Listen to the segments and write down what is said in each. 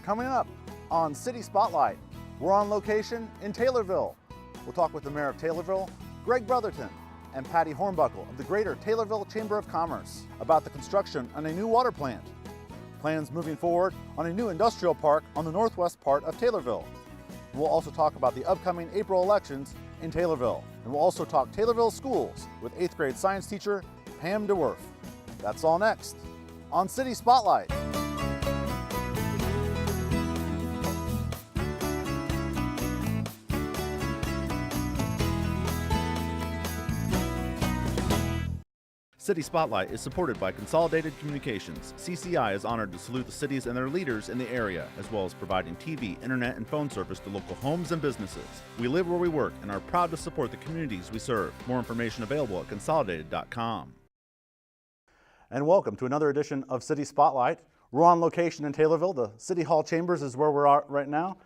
Coming up on City Spotlight, we're on location in Taylorville. We'll talk with the Mayor of Taylorville, Greg Brotherton, and Patty Hornbuckle of the Greater Taylorville Chamber of Commerce about the construction on a new water plant, plans moving forward on a new industrial park on the northwest part of Taylorville. We'll also talk about the upcoming April elections in Taylorville. And we'll also talk Taylorville Schools with 8th grade science teacher Pam DeWerff. That's all next on City Spotlight. City Spotlight is supported by Consolidated Communications. CCI is honored to salute the cities and their leaders in the area, as well as providing TV, internet, and phone service to local homes and businesses. We live where we work and are proud to support the communities we serve. More information available at consolidated.com. And welcome to another edition of City Spotlight. We're on location in Taylorville. The City Hall Chambers is where we're at right now.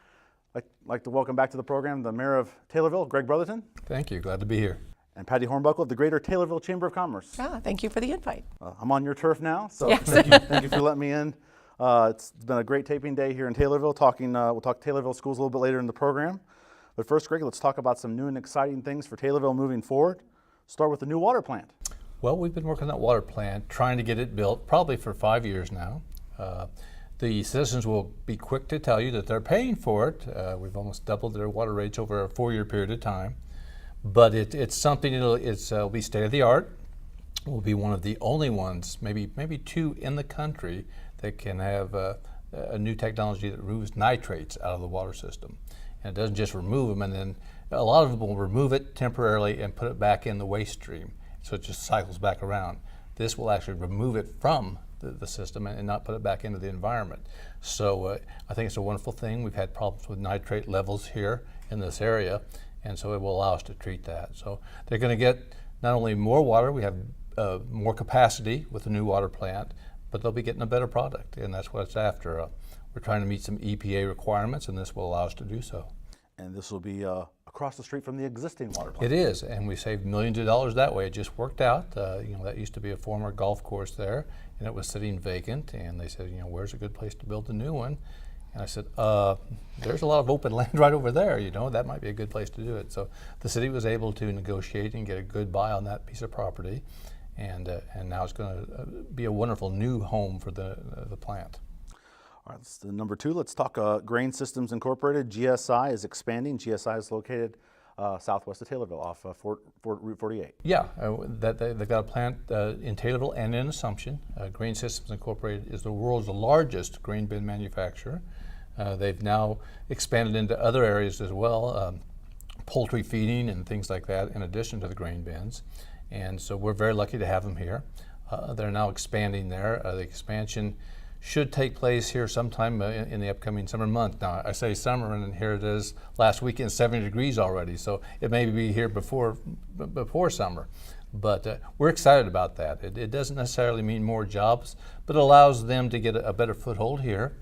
I'd like to welcome back to the program the Mayor of Taylorville, Greg Brotherton. Thank you. Glad to be here. And Patty Hornbuckle of the Greater Taylorville Chamber of Commerce. Thank you for the invite. I'm on your turf now, so yes. thank you for letting me in. It's been a great taping day here in Taylorville. We'll talk Taylorville Schools a little bit later in the program. But first, Greg, let's talk about some new and exciting things for Taylorville moving forward. Start with the new water plant. Well, we've been working on that water plant, trying to get it built probably for 5 years now. The citizens will be quick to tell you that they're paying for it. We've almost doubled their water rates over a 4-year period of time. But it's something it'll be state of the art. We'll be one of the only ones, maybe two in the country, that can have a new technology that removes nitrates out of the water system. And it doesn't just remove them, and then a lot of them will remove it temporarily and put it back in the waste stream, so it just cycles back around. This will actually remove it from the system and not put it back into the environment. So I think it's a wonderful thing. We've had problems with nitrate levels here in this area, and so it will allow us to treat that. So they're going to get not only more water, we have more capacity with the new water plant, but they'll be getting a better product, and that's what it's after. We're trying to meet some EPA requirements, and this will allow us to do so. And this will be across the street from the existing water plant. It is, and we saved millions of dollars that way. It just worked out. That used to be a former golf course there, and it was sitting vacant, and they said, where's a good place to build a new one? And I said, there's a lot of open land right over there, that might be a good place to do it. So the city was able to negotiate and get a good buy on that piece of property, and now it's going to be a wonderful new home for the plant. All right, that's the number 2. Let's talk Grain Systems Incorporated. GSI is expanding. GSI is located southwest of Taylorville off Route 48. Yeah, they've got a plant in Taylorville and in Assumption. Grain Systems Incorporated is the world's largest grain bin manufacturer. They've now expanded into other areas as well, poultry feeding and things like that, in addition to the grain bins. And so we're very lucky to have them here. They're now expanding there. The expansion should take place here sometime in the upcoming summer month. Now, I say summer, and here it is last weekend, 70 degrees already, so it may be here before summer. But we're excited about that. It doesn't necessarily mean more jobs, but it allows them to get a better foothold here.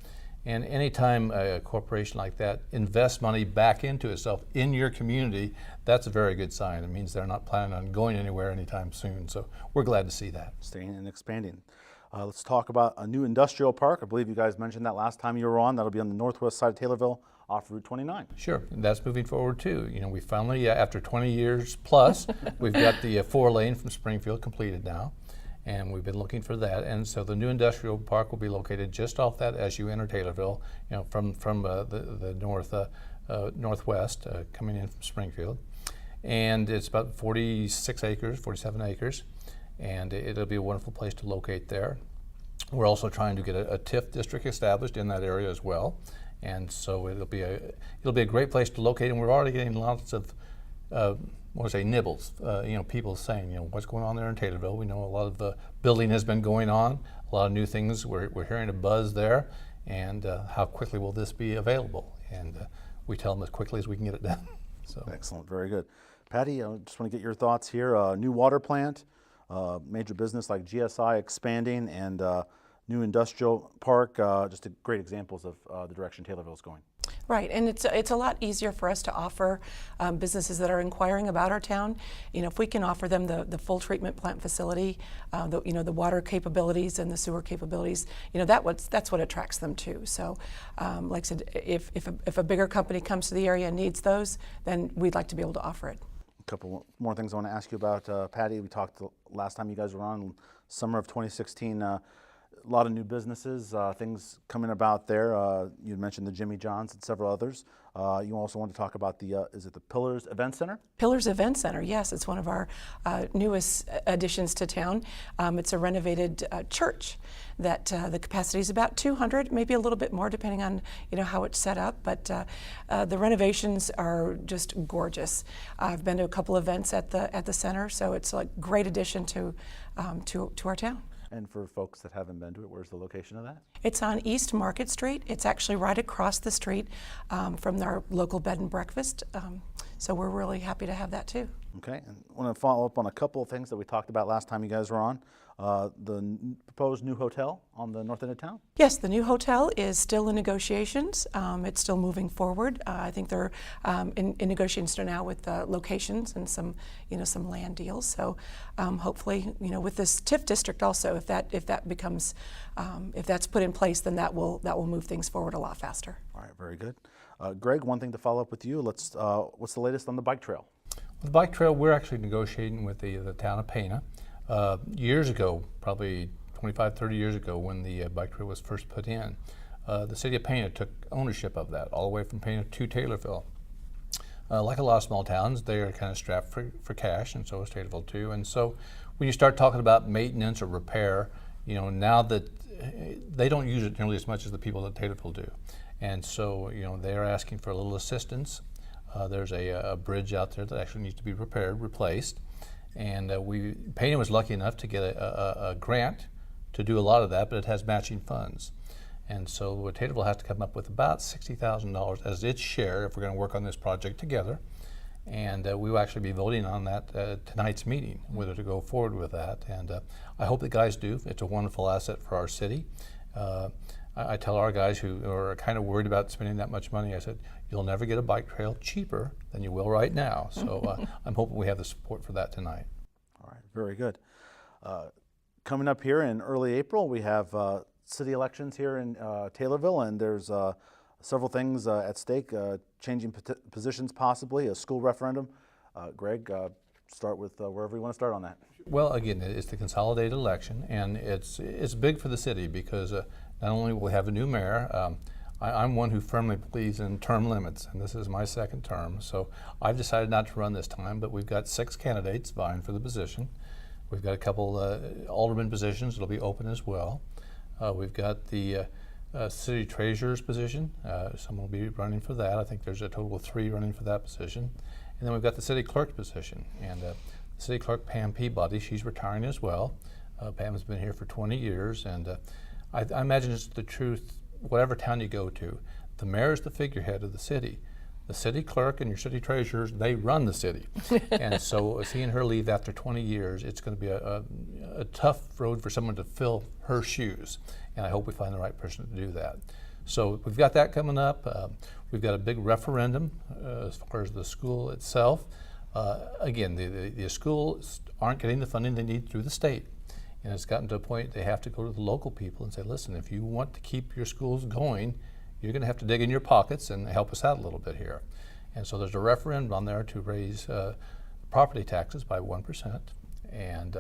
And anytime a corporation like that invests money back into itself in your community, that's a very good sign. It means they're not planning on going anywhere anytime soon. So we're glad to see that. Staying and expanding. Let's talk about a new industrial park. I believe you guys mentioned that last time you were on. That'll be on the northwest side of Taylorville off Route 29. Sure, and that's moving forward too. We finally, after 20 years plus, we've got the 4-lane from Springfield completed now, and we've been looking for that. And so the new industrial park will be located just off that as you enter Taylorville, from the northwest coming in from Springfield. And it's about 47 acres. And it'll be a wonderful place to locate there. We're also trying to get a TIF district established in that area as well, and so it'll be a great place to locate. And we're already getting lots of nibbles. People saying, what's going on there in Taylorville. We know a lot of building has been going on, a lot of new things. We're hearing a buzz there, and how quickly will this be available? And we tell them as quickly as we can get it done. So excellent, very good. Patty, I just want to get your thoughts here. New water plant. Major business like GSI expanding, and new industrial park, just great examples of the direction Taylorville is going. Right, and it's a lot easier for us to offer businesses that are inquiring about our town. If we can offer them the full treatment plant facility, the water capabilities and the sewer capabilities, that's what attracts them too. So, like I said, if a bigger company comes to the area and needs those, then we'd like to be able to offer it. A couple more things I want to ask you about, Patty. We talked last time you guys were on, summer of 2016. A lot of new businesses, things coming about there. You mentioned the Jimmy John's and several others. You also want to talk about is it the Pillars Event Center? Pillars Event Center, yes. It's one of our newest additions to town. It's a renovated church that the capacity is about 200, maybe a little bit more depending on how it's set up. But the renovations are just gorgeous. I've been to a couple events at the center, so it's a great addition to our town. And for folks that haven't been to it, where's the location of that? It's on East Market Street. It's actually right across the street from our local bed and breakfast. So we're really happy to have that too. Okay, and I want to follow up on a couple of things that we talked about last time you guys were on. Proposed new hotel on the north end of town? Yes, the new hotel is still in negotiations. It's still moving forward. I think they're in negotiations now with locations and some land deals. So hopefully, with this TIF district also, if that becomes, if that's put in place, then that will move things forward a lot faster. All right, very good. Greg, one thing to follow up with you. What's the latest on the bike trail? The bike trail, we're actually negotiating with the town of Pana. Years ago, probably 25, 30 years ago, when the bike trail was first put in, the city of Pana took ownership of that, all the way from Pana to Taylorville. Like a lot of small towns, they are kind of strapped for cash, and so is Taylorville too. And so when you start talking about maintenance or repair, now that they don't use it nearly as much as the people at Taylorville do. And so, they are asking for a little assistance. There's a bridge out there that actually needs to be repaired, replaced. And Pana was lucky enough to get a grant to do a lot of that, but it has matching funds. And so Taylorville has to come up with about $60,000 as its share if we're going to work on this project together. And we will actually be voting on that tonight's meeting, whether to go forward with that. And I hope the guys do. It's a wonderful asset for our city. I tell our guys who are kind of worried about spending that much money, I said, you'll never get a bike trail cheaper than you will right now. So I'm hoping we have the support for that tonight. All right, very good. Coming up here in early April, we have city elections here in Taylorville, and there's several things at stake, changing positions possibly, a school referendum. Greg, start with wherever you want to start on that. Well, again, it's the consolidated election, and it's big for the city because not only will we have a new mayor, I'm one who firmly believes in term limits, and this is my second term. So I've decided not to run this time, but we've got 6 candidates vying for the position. We've got a couple alderman positions that'll be open as well. We've got the city treasurer's position. Someone will be running for that. I think there's a total of 3 running for that position. And then we've got the city clerk position. And city clerk Pam Peabody, she's retiring as well. Pam has been here for 20 years, and I imagine it's the truth. Whatever town you go to, the mayor is the figurehead of the city. The city clerk and your city treasurers, they run the city. And so seeing her leave after 20 years, it's going to be a tough road for someone to fill her shoes. And I hope we find the right person to do that. So we've got that coming up. We've got a big referendum as far as the school itself. Again, the schools aren't getting the funding they need through the state. And it's gotten to a point they have to go to the local people and say, listen, if you want to keep your schools going, you're going to have to dig in your pockets and help us out a little bit here. And so there's a referendum on there to raise property taxes by 1%. And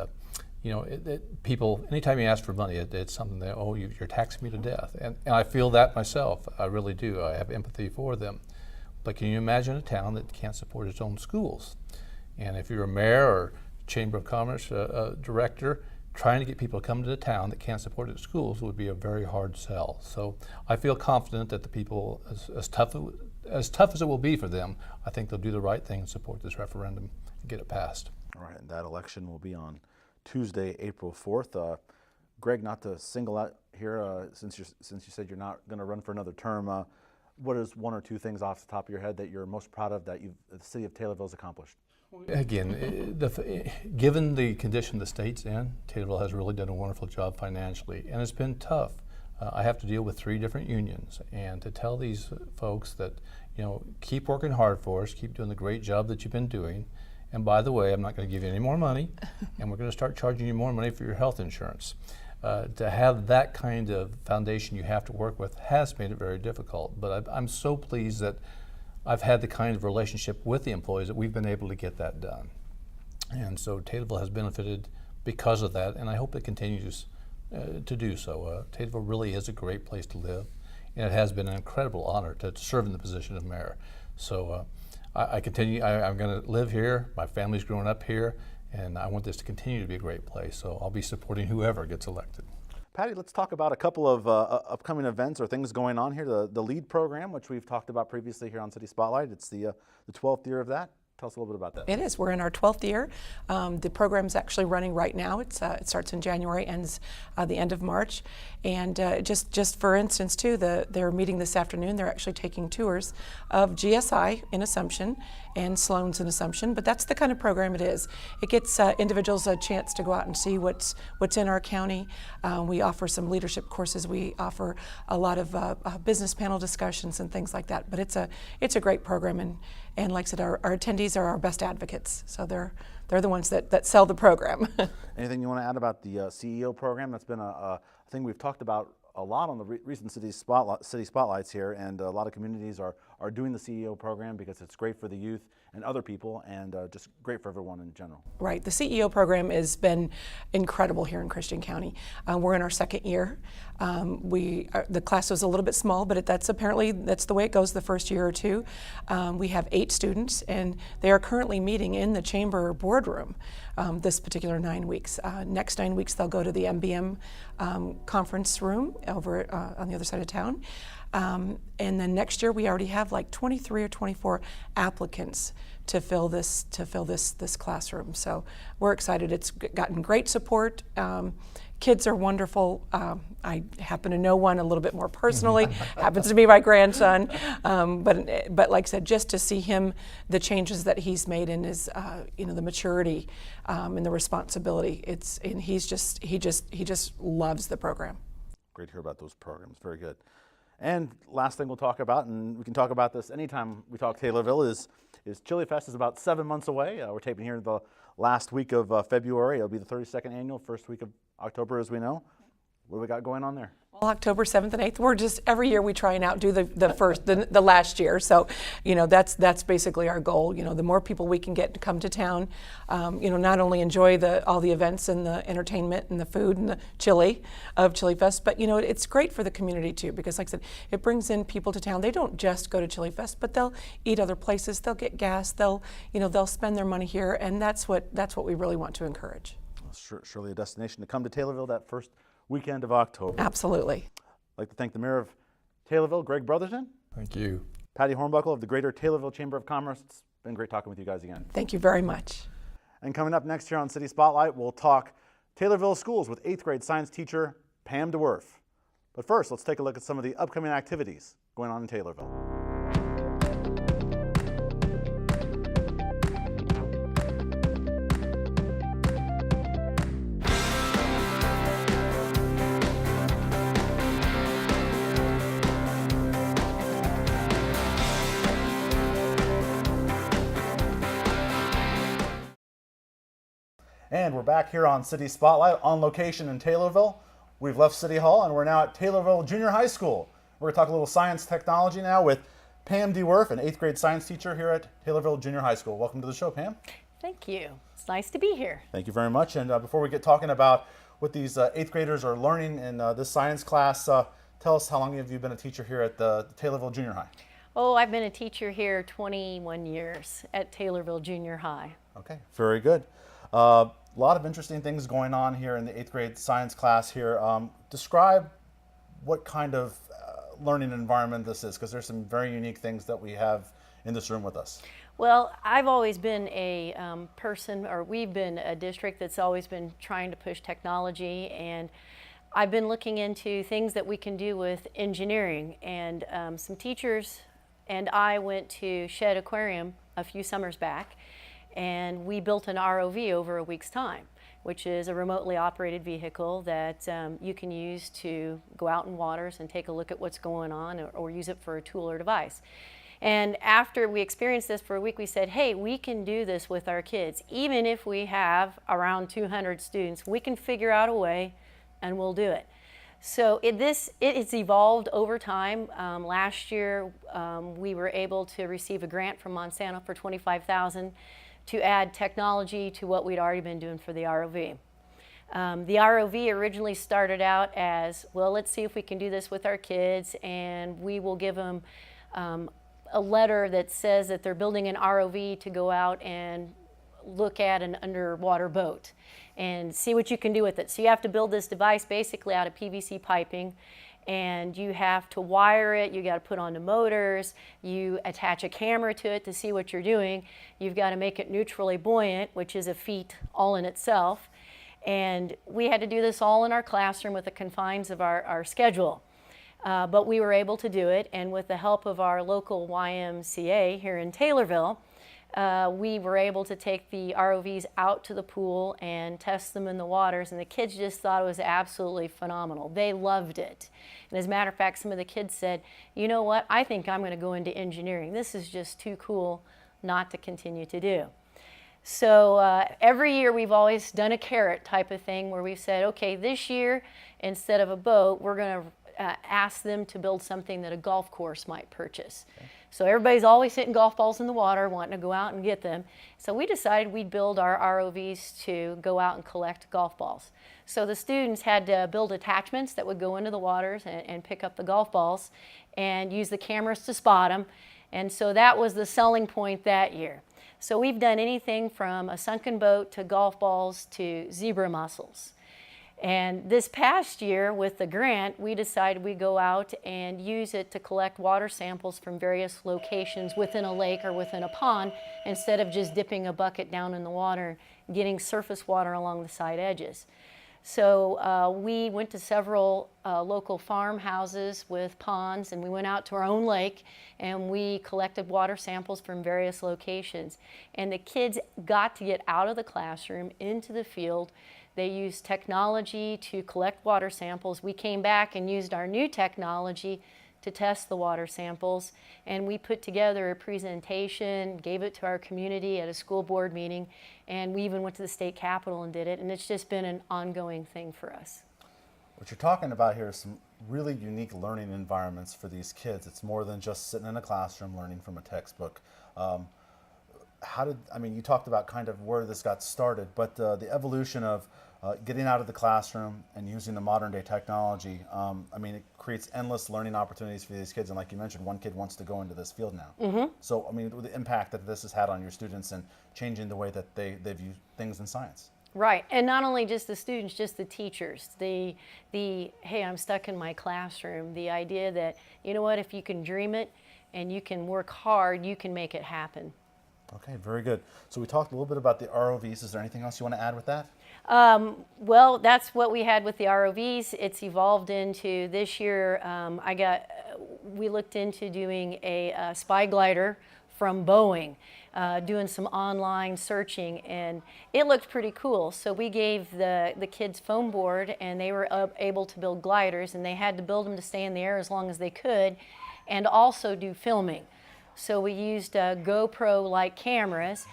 people, anytime you ask for money, it's something that, you're taxing me to death. And I feel that myself. I really do. I have empathy for them. But can you imagine a town that can't support its own schools? And if you're a mayor or Chamber of Commerce director, trying to get people to come to the town that can't support its schools would be a very hard sell. So I feel confident that the people, as tough as it will be for them, I think they'll do the right thing and support this referendum and get it passed. All right, and that election will be on Tuesday, April 4th. Greg, not to single out here, since you said you're not going to run for another term, what is 1 or 2 things off the top of your head that you're most proud of that the city of Taylorville has accomplished? Again, given the condition the state's in, Taylorville has really done a wonderful job financially, and it's been tough I have to deal with 3 different unions, and to tell these folks that, keep working hard for us, keep doing the great job that you've been doing, and by the way, I'm not going to give you any more money, and we're going to start charging you more money for your health insurance. To have that kind of foundation you have to work with has made it very difficult, but I'm so pleased that I've had the kind of relationship with the employees that we've been able to get that done. And so Taylorville has benefited because of that, and I hope it continues to do so. Taylorville really is a great place to live, and it has been an incredible honor to serve in the position of mayor. So I'm going to live here, my family's grown up here, and I want this to continue to be a great place, so I'll be supporting whoever gets elected. Patty, let's talk about a couple of upcoming events or things going on here. The LEAD program, which we've talked about previously here on City Spotlight. It's the 12th year of that. Tell us a little bit about that. It is. We're in our 12th year. The program's actually running right now. It starts in January, ends the end of March. And just for instance, too, they're meeting this afternoon. They're actually taking tours of GSI in Assumption and Sloan's in Assumption. But that's the kind of program it is. It gets individuals a chance to go out and see what's in our county. We offer some leadership courses. We offer a lot of business panel discussions and things like that. But it's a great program, and like I said, our attendees are our best advocates. So they're the ones that sell the program. Anything you want to add about the CEO program? That's been a thing we've talked about a lot on the recent city spotlights here, and a lot of communities are doing the CEO program because it's great for the youth and other people, and just great for everyone in general. Right. The CEO program has been incredible here in Christian County. We're in our 2nd year. The class was a little bit small, but that's the way it goes the first year or 2. We have 8 students, and they are currently meeting in the chamber boardroom this particular 9 weeks. Next 9 weeks, they'll go to the MBM conference room over on the other side of town. And then next year we already have like 23 or 24 applicants to fill this classroom. So we're excited. It's gotten great support. Kids are wonderful. I happen to know one a little bit more personally. Happens to be my grandson. But like I said, just to see him, the changes that he's made in his, the maturity and the responsibility. He just loves the program. Great to hear about those programs. Very good. And last thing we'll talk about, and we can talk about this anytime we talk Taylorville, is Chili Fest is about 7 months away. We're taping here the last week of February. It'll be the 32nd annual, first week of October, as we know. What do we got going on there? Well, October 7th and 8th, we're just, every year we try and outdo the last year. So, that's basically our goal. The more people we can get to come to town, not only enjoy all the events and the entertainment and the food and the chili of Chili Fest, but, it's great for the community too, because like I said, it brings in people to town. They don't just go to Chili Fest, but they'll eat other places, they'll get gas, they'll spend their money here, and that's what we really want to encourage. Well, surely a destination to come to Taylorville that first weekend of October. Absolutely. I'd like to thank the Mayor of Taylorville, Greg Brotherton. Thank you. Patty Hornbuckle of the Greater Taylorville Chamber of Commerce. It's been great talking with you guys again. Thank you very much. And coming up next here on City Spotlight, we'll talk Taylorville Schools with 8th grade science teacher Pam DeWerff. But first, let's take a look at some of the upcoming activities going on in Taylorville. And we're back here on City Spotlight on location in Taylorville. We've left City Hall and we're now at Taylorville Junior High School. We're going to talk a little science technology now with Pam DeWerff, an 8th grade science teacher here at Taylorville Junior High School. Welcome to the show, Pam. Thank you. It's nice to be here. Thank you very much. And before we get talking about what these 8th graders are learning in this science class, tell us how long have you been a teacher here at the Taylorville Junior High? Oh, I've been a teacher here 21 years at Taylorville Junior High. Okay, very good. A lot of interesting things going on here in the 8th grade science class here. Describe what kind of learning environment this is, because there's some very unique things that we have in this room with us. Well, I've always been a we've been a district that's always been trying to push technology, and I've been looking into things that we can do with engineering. And some teachers and I went to Shed Aquarium a few summers back, and we built an ROV over a week's time. which is a remotely operated vehicle that you can use to go out in waters and take a look at what's going on, or use it for a tool or device. And after we experienced this for a week, we said, hey, we can do this with our kids. Even if we have around 200 students, we can figure out a way and we'll do it. So it's evolved over time. Last year, we were able to receive a grant from Monsanto for $25,000 to add technology to what we'd already been doing for the ROV. The ROV originally started out as, well, let's see if we can do this with our kids, and we will give them a letter that says that they're building an ROV to go out and look at an underwater boat and see what you can do with it. So you have to build this device basically out of PVC piping, and you have to wire it, you got to put on the motors, you attach a camera to it to see what you're doing, you've got to make it neutrally buoyant, which is a feat all in itself. And we had to do this all in our classroom with the confines of our schedule. But we were able to do it, and with the help of our local YMCA here in Taylorville, we were able to take the ROVs out to the pool and test them in the waters, and the kids just thought it was absolutely phenomenal. They loved it. And as a matter of fact, some of the kids said, you know what, I think I'm going to go into engineering. This is just too cool not to continue to do. So every year we've always done a carrot type of thing where we've said, okay, this year instead of a boat, we're going to ask them to build something that a golf course might purchase. Okay. So everybody's always hitting golf balls in the water, wanting to go out and get them. So we decided we'd build our ROVs to go out and collect golf balls. So the students had to build attachments that would go into the waters and pick up the golf balls and use the cameras to spot them. And so that was the selling point that year. So we've done anything from a sunken boat to golf balls to zebra mussels. And this past year with the grant, we decided we'd go out and use it to collect water samples from various locations within a lake or within a pond, instead of just dipping a bucket down in the water, getting surface water along the side edges. So we went to several local farmhouses with ponds, and we went out to our own lake and we collected water samples from various locations. And the kids got to get out of the classroom into the field. They used technology to collect water samples. We came back and used our new technology to test the water samples, and we put together a presentation, gave it to our community at a school board meeting, and we even went to the state capitol and did it, and it's just been an ongoing thing for us. What you're talking about here is some really unique learning environments for these kids. It's more than just sitting in a classroom learning from a textbook. You talked about kind of where this got started, but the evolution of getting out of the classroom and using the modern day technology, it creates endless learning opportunities for these kids. And like you mentioned, one kid wants to go into this field now. Mm-hmm. So, the impact that this has had on your students and changing the way that they view things in science. Right, and not only just the students, just the teachers. The hey, I'm stuck in my classroom. The idea that, you know what, if you can dream it and you can work hard, you can make it happen. Okay, very good. So we talked a little bit about the ROVs. Is there anything else you want to add with that? Well, that's what we had with the ROVs. It's evolved into this year. We looked into doing a spy glider from Boeing, doing some online searching, and it looked pretty cool. So we gave the kids foam board, and they were able to build gliders, and they had to build them to stay in the air as long as they could, and also do filming. So we used GoPro-like cameras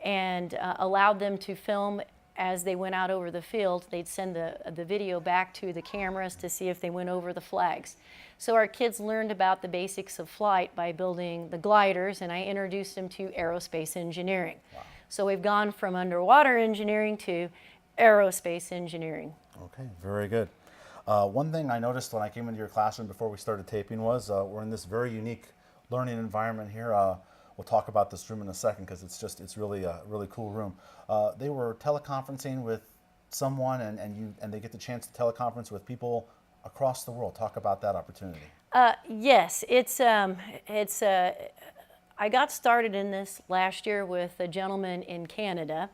and allowed them to film as they went out over the field. They'd send the video back to the cameras to see if they went over the flags. So our kids learned about the basics of flight by building the gliders, and I introduced them to aerospace engineering. Wow. So we've gone from underwater engineering to aerospace engineering. Okay, very good. One thing I noticed when I came into your classroom before we started taping was we're in this very unique learning environment here. We'll talk about this room in a second because it's really a really cool room. They were teleconferencing with someone, and they get the chance to teleconference with people across the world. Talk about that opportunity. Yes, I got started in this last year with a gentleman in Canada,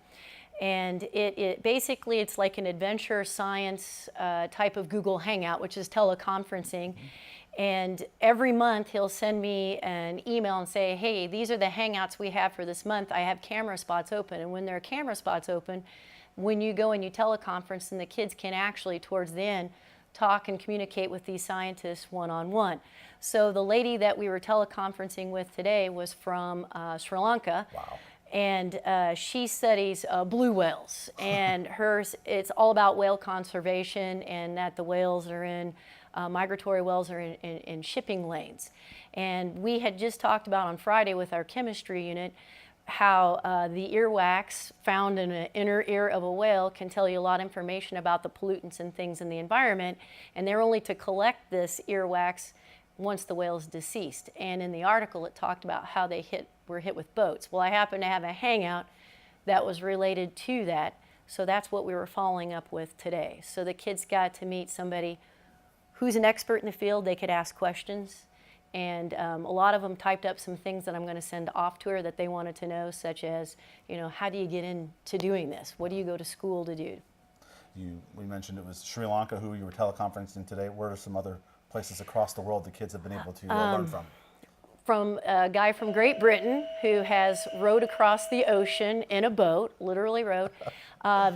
and it basically it's like an adventure science type of Google Hangout, which is teleconferencing. Mm-hmm. And every month he'll send me an email and say, hey, these are the Hangouts we have for this month. I have camera spots open. And when there are camera spots open, when you go and you teleconference, and the kids can actually, towards the end, talk and communicate with these scientists one-on-one. So the lady that we were teleconferencing with today was from Sri Lanka. Wow. And she studies blue whales, and it's all about whale conservation, and that the whales are in migratory whales are in shipping lanes. And we had just talked about on Friday with our chemistry unit how the earwax found in an inner ear of a whale can tell you a lot of information about the pollutants and things in the environment, and they're only to collect this earwax once the whale is deceased. And in the article it talked about how they were hit with boats. Well, I happened to have a hangout that was related to that, so that's what we were following up with today. So the kids got to meet somebody who's an expert in the field. They could ask questions, and a lot of them typed up some things that I'm going to send off to her that they wanted to know, such as, how do you get into doing this? What do you go to school to do? We mentioned it was Sri Lanka who you were teleconferencing today. Where are some other places across the world the kids have been able to learn from? From a guy from Great Britain who has rowed across the ocean in a boat, literally rowed.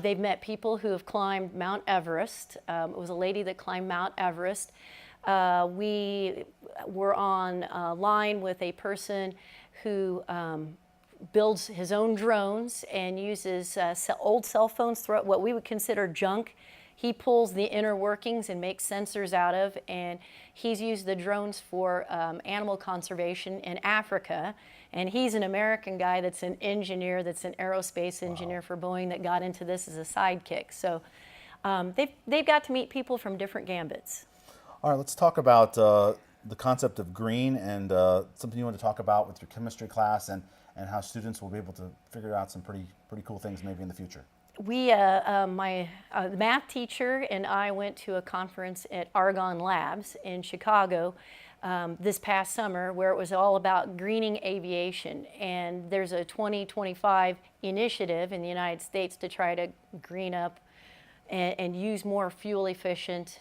They've met people who have climbed Mount Everest. It was a lady that climbed Mount Everest. We were on a line with a person who builds his own drones and uses old cell phones, what we would consider junk. He pulls the inner workings and makes sensors out of, and he's used the drones for animal conservation in Africa. And he's an American guy that's an engineer, that's an aerospace engineer for Boeing, that got into this as a sidekick. So they've got to meet people from different gambits. All right, let's talk about the concept of green and something you want to talk about with your chemistry class and how students will be able to figure out some pretty cool things maybe in the future. My math teacher and I went to a conference at Argonne Labs in Chicago this past summer, where it was all about greening aviation. And there's a 2025 initiative in the United States to try to green up and use more fuel efficient,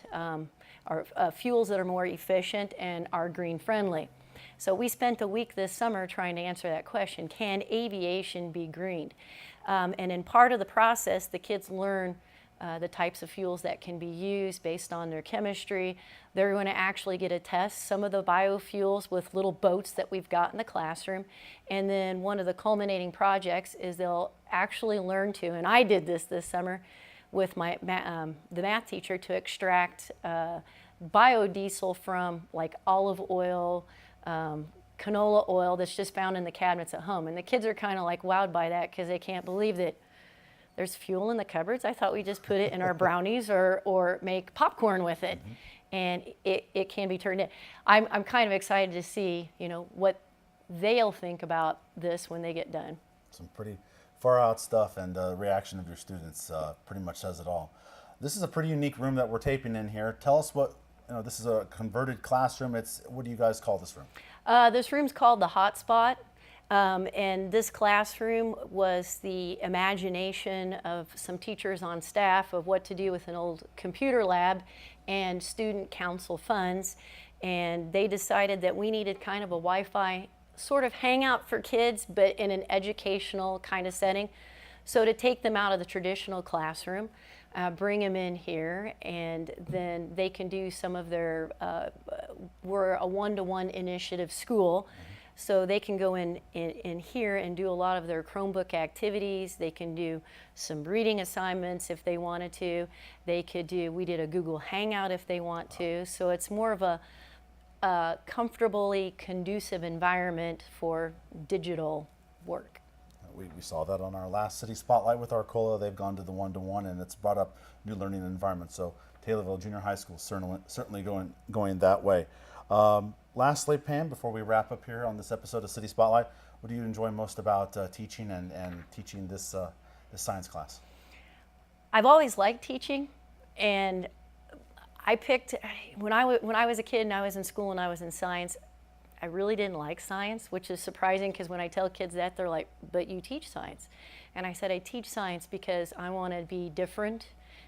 or fuels that are more efficient and are green friendly. So we spent a week this summer trying to answer that question: can aviation be greened? And in part of the process, the kids learn the types of fuels that can be used based on their chemistry. They're going to actually get a test some of the biofuels with little boats that we've got in the classroom. And then one of the culminating projects is they'll actually learn to, and I did this summer with the math teacher, to extract biodiesel from like olive oil, canola oil that's just found in the cabinets at home. And the kids are kind of like wowed by that, because they can't believe that there's fuel in the cupboards. I thought we just put it in our brownies or make popcorn with it. Mm-hmm. And it can be turned in. I'm kind of excited to see, what they'll think about this when they get done. Some pretty far out stuff, and the reaction of your students pretty much says it all. This is a pretty unique room that we're taping in here. Tell us what, this is a converted classroom. What do you guys call this room? This room's called the Hotspot, and this classroom was the imagination of some teachers on staff of what to do with an old computer lab and student council funds. And they decided that we needed kind of a Wi-Fi sort of hangout for kids, but in an educational kind of setting. So to take them out of the traditional classroom, bring them in here, and then they can do some of their, we're a one-to-one initiative school, so they can go in here and do a lot of their Chromebook activities. They can do some reading assignments if they wanted to. We did a Google Hangout if they want to. So it's more of a comfortably conducive environment for digital work. We saw that on our last City Spotlight with Arcola. They've gone to the one-to-one, and it's brought up new learning environments. So Taylorville Junior High School certainly going that way. Lastly, Pam, before we wrap up here on this episode of City Spotlight, what do you enjoy most about teaching and teaching this science class? I've always liked teaching, and I picked, when I was a kid and I was in school and I was in science, I really didn't like science, which is surprising, because when I tell kids that, they're like, but you teach science. And I said, I teach science because I want to be different,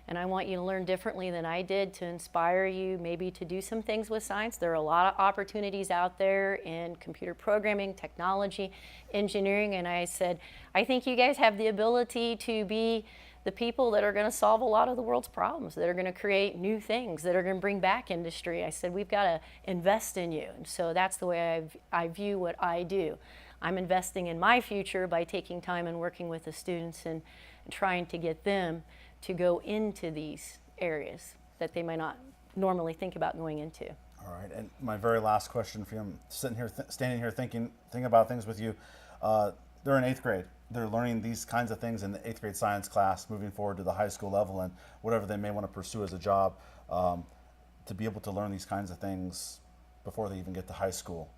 and I want you to learn differently than I did, to inspire you maybe to do some things with science. There are a lot of opportunities out there in computer programming, technology, engineering, and I said, I think you guys have the ability to be the people that are going to solve a lot of the world's problems, that are going to create new things, that are going to bring back industry. I said, we've got to invest in you. And so that's the way I view what I do. I'm investing in my future by taking time and working with the students and trying to get them to go into these areas that they might not normally think about going into. All right, and my very last question for you, I'm sitting here, standing here thinking about things with you. They're in 8th grade. They're learning these kinds of things in the 8th grade science class, moving forward to the high school level and whatever they may want to pursue as a job. To be able to learn these kinds of things before they even get to high school,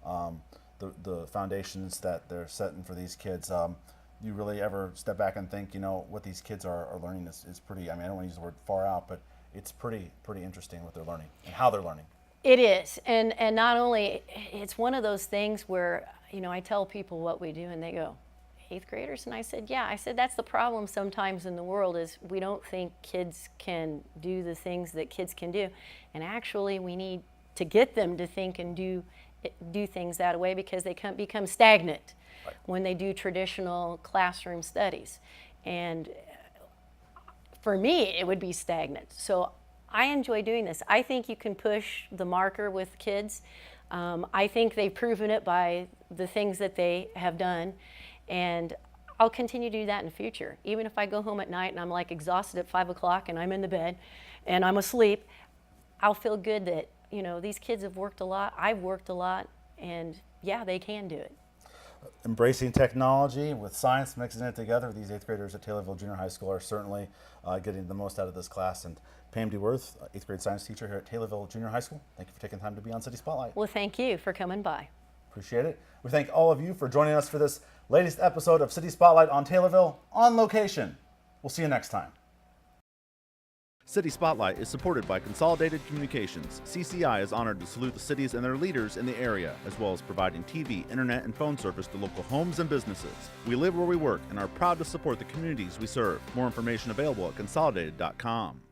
the foundations that they're setting for these kids. You really ever step back and think, you know, what these kids are learning is pretty, I mean, I don't want to use the word far out, but it's pretty interesting what they're learning and how they're learning. It is, and not only, it's one of those things where, you know, I tell people what we do and they go, 8th graders? And I said, yeah. I said, that's the problem sometimes in the world is we don't think kids can do the things that kids can do. And actually we need to get them to think and do things that way because they become stagnant when they do traditional classroom studies. And for me, it would be stagnant. So I enjoy doing this. I think you can push the marker with kids. I think they've proven it by the things that they have done. And I'll continue to do that in the future. Even if I go home at night and I'm like exhausted at 5 o'clock and I'm in the bed and I'm asleep, I'll feel good that, you know, these kids have worked a lot, I've worked a lot, and yeah, they can do it. Embracing technology with science, mixing it together. These 8th graders at Taylorville Junior High School are certainly getting the most out of this class. And Pam DeWerff, 8th grade science teacher here at Taylorville Junior High School, thank you for taking time to be on City Spotlight. Well, thank you for coming by. Appreciate it. We thank all of you for joining us for this latest episode of City Spotlight on Taylorville on location. We'll see you next time. City Spotlight is supported by Consolidated Communications. CCI is honored to salute the cities and their leaders in the area, as well as providing TV, internet, and phone service to local homes and businesses. We live where we work and are proud to support the communities we serve. More information available at consolidated.com.